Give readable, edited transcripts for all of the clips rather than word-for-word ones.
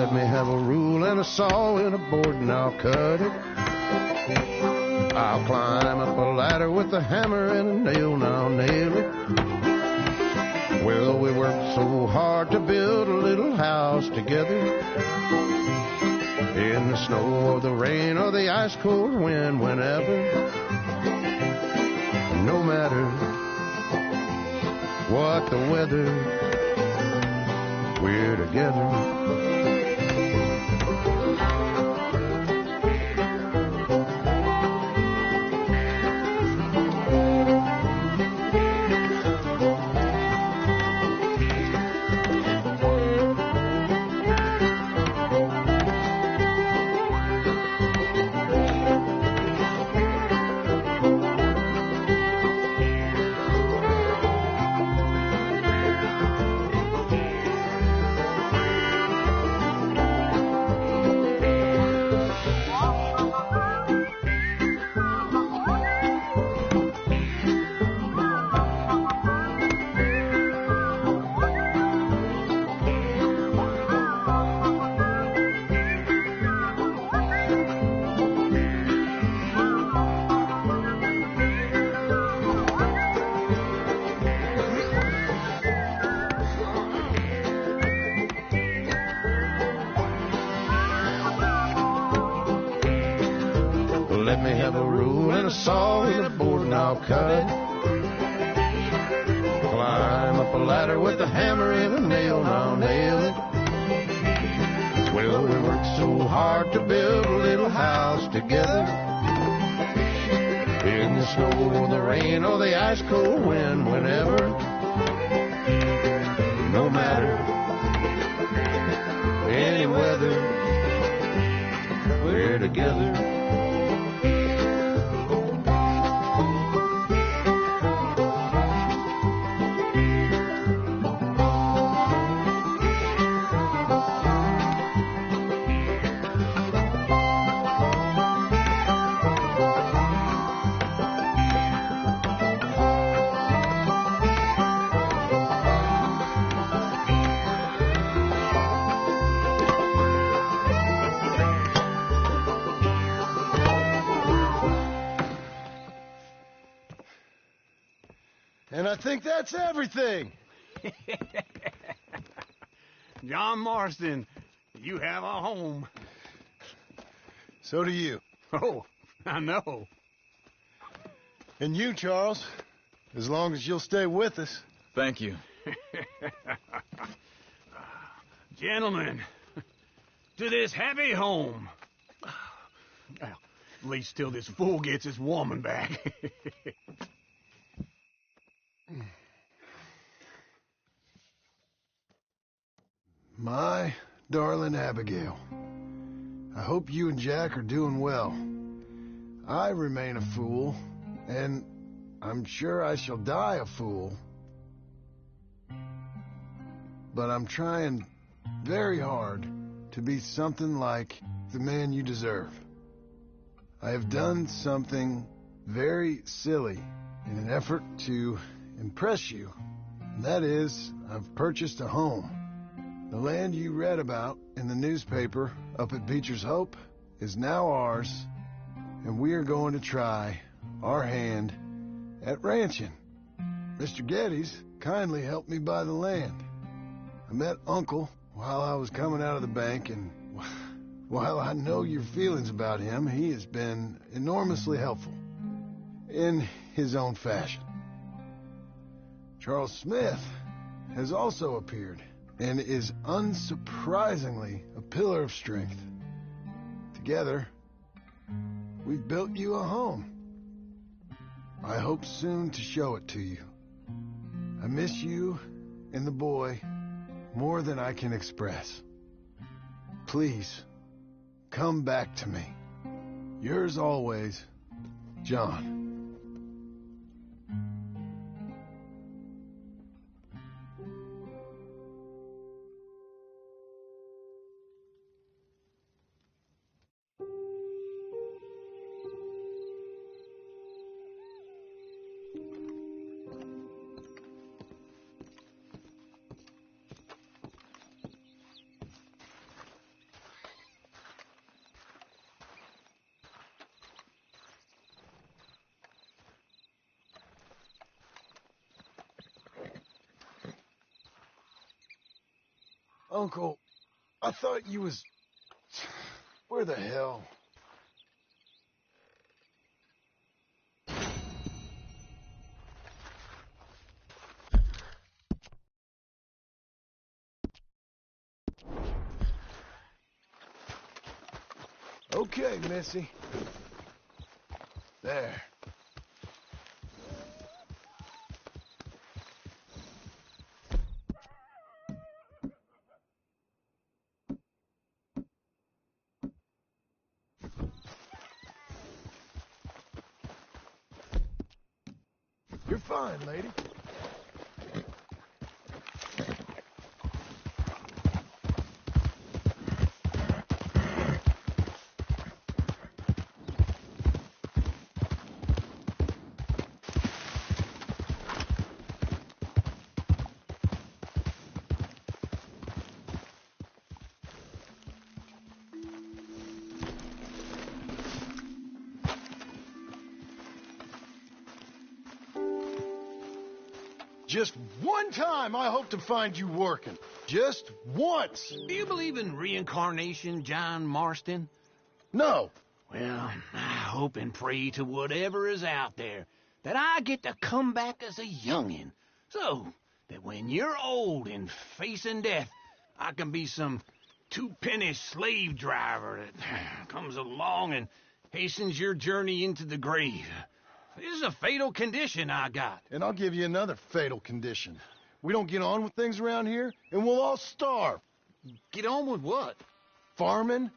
Let me have a rule and a saw and a board and I'll cut it. I'll climb up a ladder with a hammer and a nail and I'll nail it. Well, we worked so hard to build a little house together. In the snow or the rain or the ice cold wind, whenever. No matter what the weather, we're together. Let me have a rule and a saw and a board and I'll cut it. Climb up a ladder with a hammer and a nail and I'll nail it. Well, we worked so hard to build a little house together. In the snow or the rain or the ice cold wind, whenever. No matter any weather, we're together. And I think that's everything. John Marston, you have a home. So do you. Oh, I know. And you, Charles, as long as you'll stay with us. Thank you. Gentlemen, to this happy home. Well, at least till this fool gets his woman back. My darling Abigail, I hope you and Jack are doing well. I remain a fool, and I'm sure I shall die a fool. But I'm trying very hard to be something like the man you deserve. I have done something very silly in an effort to impress you. And that is, I've purchased a home. The land you read about in the newspaper up at Beecher's Hope is now ours, and we are going to try our hand at ranching. Mr. Geddes kindly helped me buy the land. I met Uncle while I was coming out of the bank, and while I know your feelings about him, he has been enormously helpful in his own fashion. Charles Smith has also appeared and is unsurprisingly a pillar of strength. Together, we've built you a home. I hope soon to show it to you. I miss you and the boy more than I can express. Please, come back to me. Yours always, John. Uncle, I thought you was... Where the hell? Okay, Missy. There. You're fine, lady. Just one time I hope to find you working. Just once. Do you believe in reincarnation, John Marston? No. Well, I hope and pray to whatever is out there that I get to come back as a youngin', so that when you're old and facing death, I can be some two-penny slave driver that comes along and hastens your journey into the grave. This is a fatal condition I got. And I'll give you another fatal condition. We don't get on with things around here, and we'll all starve. Get on with what? Farming,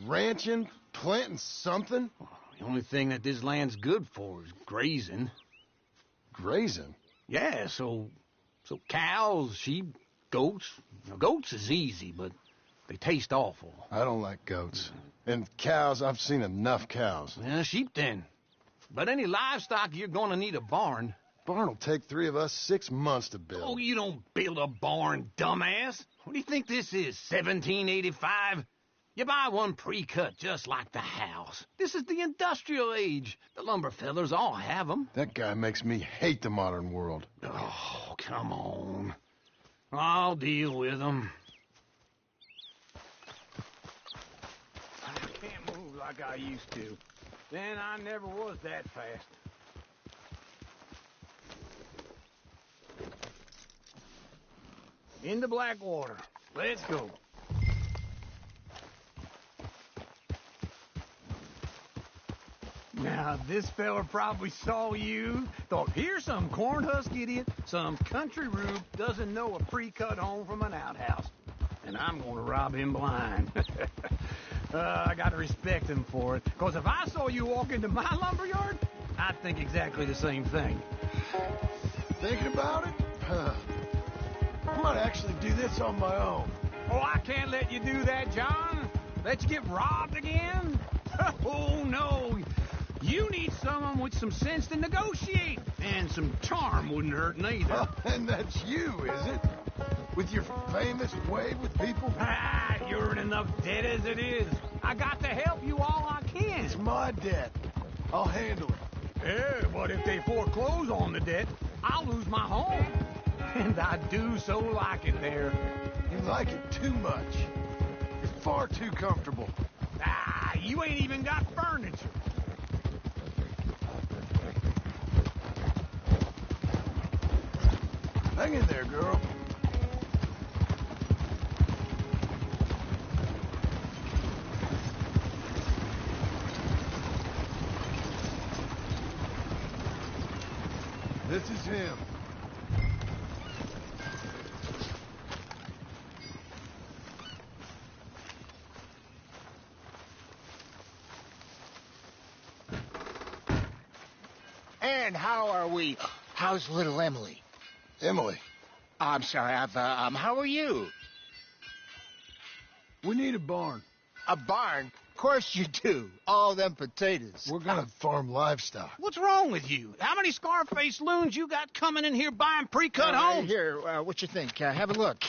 ranching, planting something. The only thing that this land's good for is grazing. Grazing? Yeah, so cows, sheep, goats. Now, goats is easy, but they taste awful. I don't like goats. And cows, I've seen enough cows. Yeah, sheep then. But any livestock, you're gonna need a barn. Barn will take 3 of us 6 months to build. Oh, you don't build a barn, dumbass. What do you think this is, 1785? You buy one pre-cut just like the house. This is the industrial age. The lumber fellers all have them. That guy makes me hate the modern world. Oh, come on. I'll deal with them. I can't move like I used to. Then I never was that fast. Into Blackwater. Let's go. Now, this fella probably saw you, thought, here's some corn-husk idiot, some country rube doesn't know a pre-cut home from an outhouse. And I'm gonna rob him blind. I gotta respect him for it, because if I saw you walk into my lumberyard, I'd think exactly the same thing. Thinking about it? I might actually do this on my own. Oh, I can't let you do that, John. Let you get robbed again? Oh, no. You need someone with some sense to negotiate. And some charm wouldn't hurt neither. And that's you, is it? With your famous way with people? Ah, you're in enough debt as it is. I got to help you all I can. It's my debt. I'll handle it. Yeah, but if they foreclose on the debt, I'll lose my home. And I do so like it there. You like it too much. It's far too comfortable. Ah, you ain't even got furniture. Hang in there, girl. This is him. And how are we? How's little Emily? Emily. I'm sorry, how are you? We need a barn. A barn? Of course you do. All them potatoes. We're gonna farm livestock. What's wrong with you? How many Scarface loons you got coming in here buying pre-cut homes? Here, what you think? Have a look.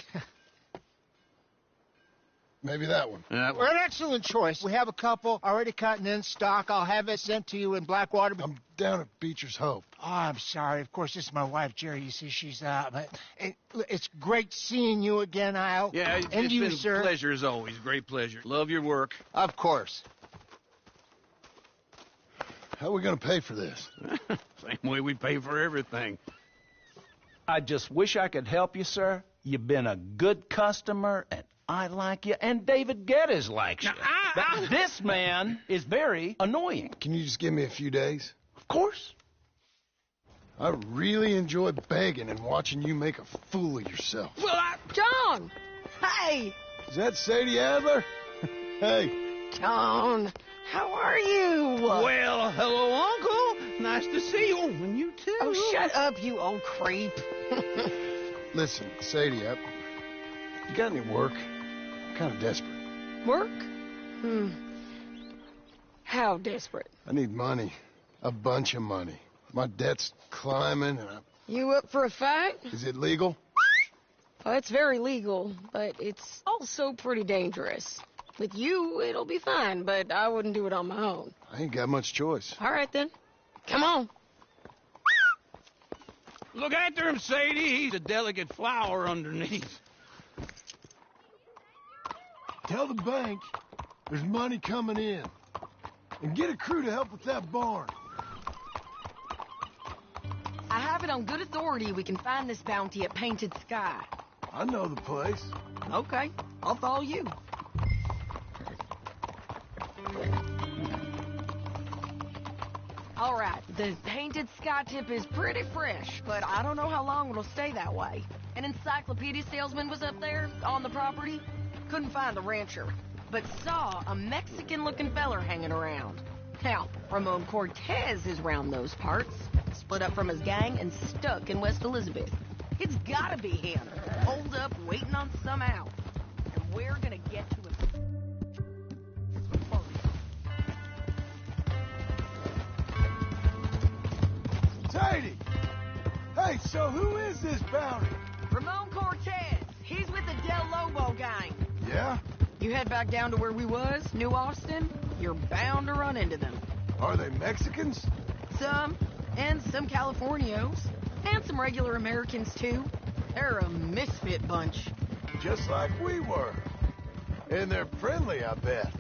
Maybe that one. We're an excellent choice. We have a couple already cut and in stock. I'll have it sent to you in Blackwater. I'm down at Beecher's Hope. Oh, I'm sorry. Of course, this is my wife, Jerry. You see, she's out. But it's great seeing you again, Al. Yeah, and it's you, been sir. a pleasure as always. Great pleasure. Love your work. Of course. How are we going to pay for this? Same way we pay for everything. I just wish I could help you, sir. You've been a good customer, and I like you, and David Geddes likes you. But this man is very annoying. Can you just give me a few days? Of course. I really enjoy begging and watching you make a fool of yourself. Well, John! Hey! Is that Sadie Adler? Hey. John, how are you? well, hello, Uncle. Nice to see you. And you too. Oh, shut up, you old creep. Listen, Sadie, you got any work? I'm kind of desperate. Work? How desperate? I need money. A bunch of money. My debt's climbing, and You up for a fight? Is it legal? Well, it's very legal, but it's also pretty dangerous. With you, it'll be fine, but I wouldn't do it on my own. I ain't got much choice. All right, then. Come on. Look after him, Sadie. He's a delicate flower underneath. Tell the bank there's money coming in. And get a crew to help with that barn. I have it on good authority we can find this bounty at Painted Sky. I know the place. Okay, I'll follow you. All right, the Painted Sky tip is pretty fresh, but I don't know how long it'll stay that way. An encyclopedia salesman was up there on the property. Couldn't find the rancher, but saw a Mexican-looking feller hanging around. Now, Ramon Cortez is round those parts, split up from his gang and stuck in West Elizabeth. It's gotta be him, holed up waiting on some out. And we're gonna get to him first. Sadie! Hey, so who is this bounty? Ramon Cortez, he's with the Del Lobo gang. Yeah? You head back down to where we was, New Austin, you're bound to run into them. Are they Mexicans? Some, and some Californios, and some regular Americans too. They're a misfit bunch. Just like we were. And they're friendly, I bet.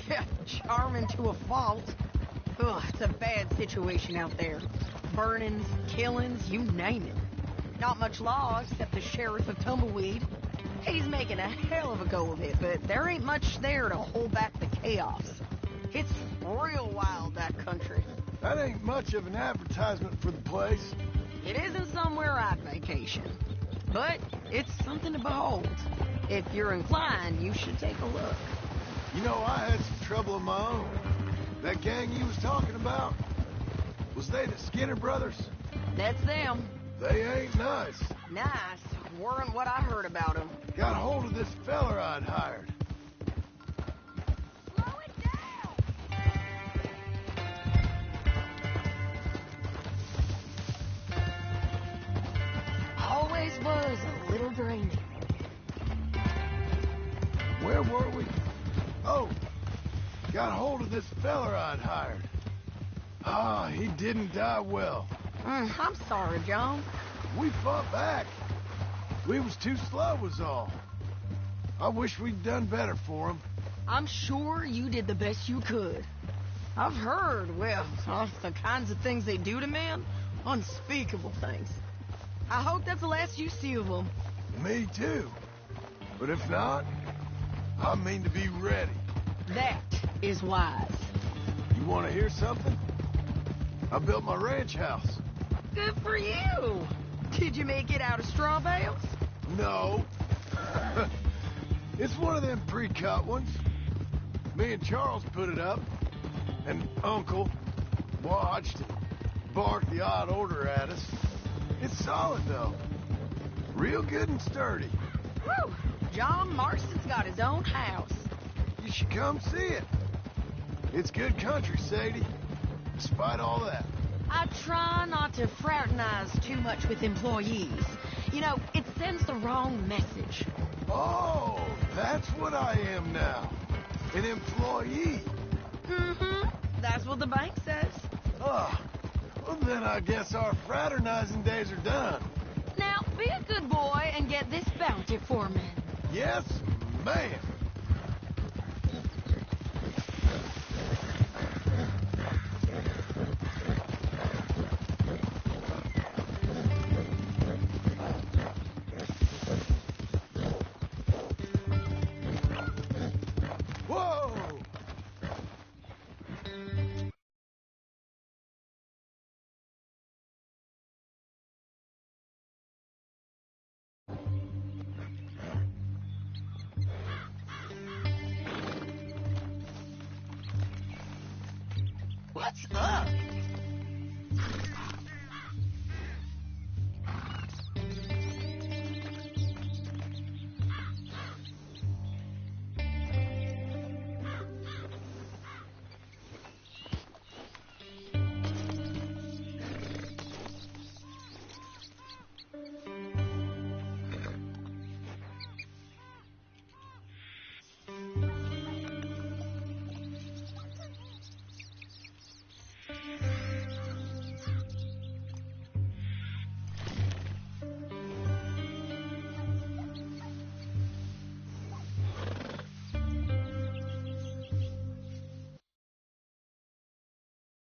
Yeah, charming to a fault. Ugh, it's a bad situation out there. Burnings, killings, you name it. Not much law except the sheriff of Tumbleweed. He's making a hell of a go of it, but there ain't much there to hold back the chaos. It's real wild, that country. That ain't much of an advertisement for the place. It isn't somewhere I'd vacation, but it's something to behold. If you're inclined, you should take a look. You know, I had some trouble of my own. That gang you was talking about, was they the Skinner brothers? That's them. They ain't nice. Nice. Weren't what I heard about them. Got hold of this feller I'd hired. Slow it down! Always was a little draining. Where were we? Oh, got hold of this feller I'd hired. Ah, he didn't die well. I'm sorry, John. We fought back. We was too slow was all. I wish we'd done better for him. I'm sure you did the best you could. I've heard, well, the kinds of things they do to men. Unspeakable things. I hope that's the last you see of them. Me too. But if not, I mean to be ready. That is wise. You want to hear something? I built my ranch house. Good for you. Did you make it out of straw bales? No. It's one of them pre-cut ones. Me and Charles put it up, and Uncle watched and barked the odd order at us. It's solid, though. Real good and sturdy. Whew. John Marston's got his own house. You should come see it. It's good country, Sadie. Despite all that. I try not to fraternize too much with employees. You know, it sends the wrong message. Oh, that's what I am now. An employee. Mm-hmm. That's what the bank says. Oh, well then I guess our fraternizing days are done. Now, be a good boy and get this bounty for me. Yes, ma'am. Whoa! What's up?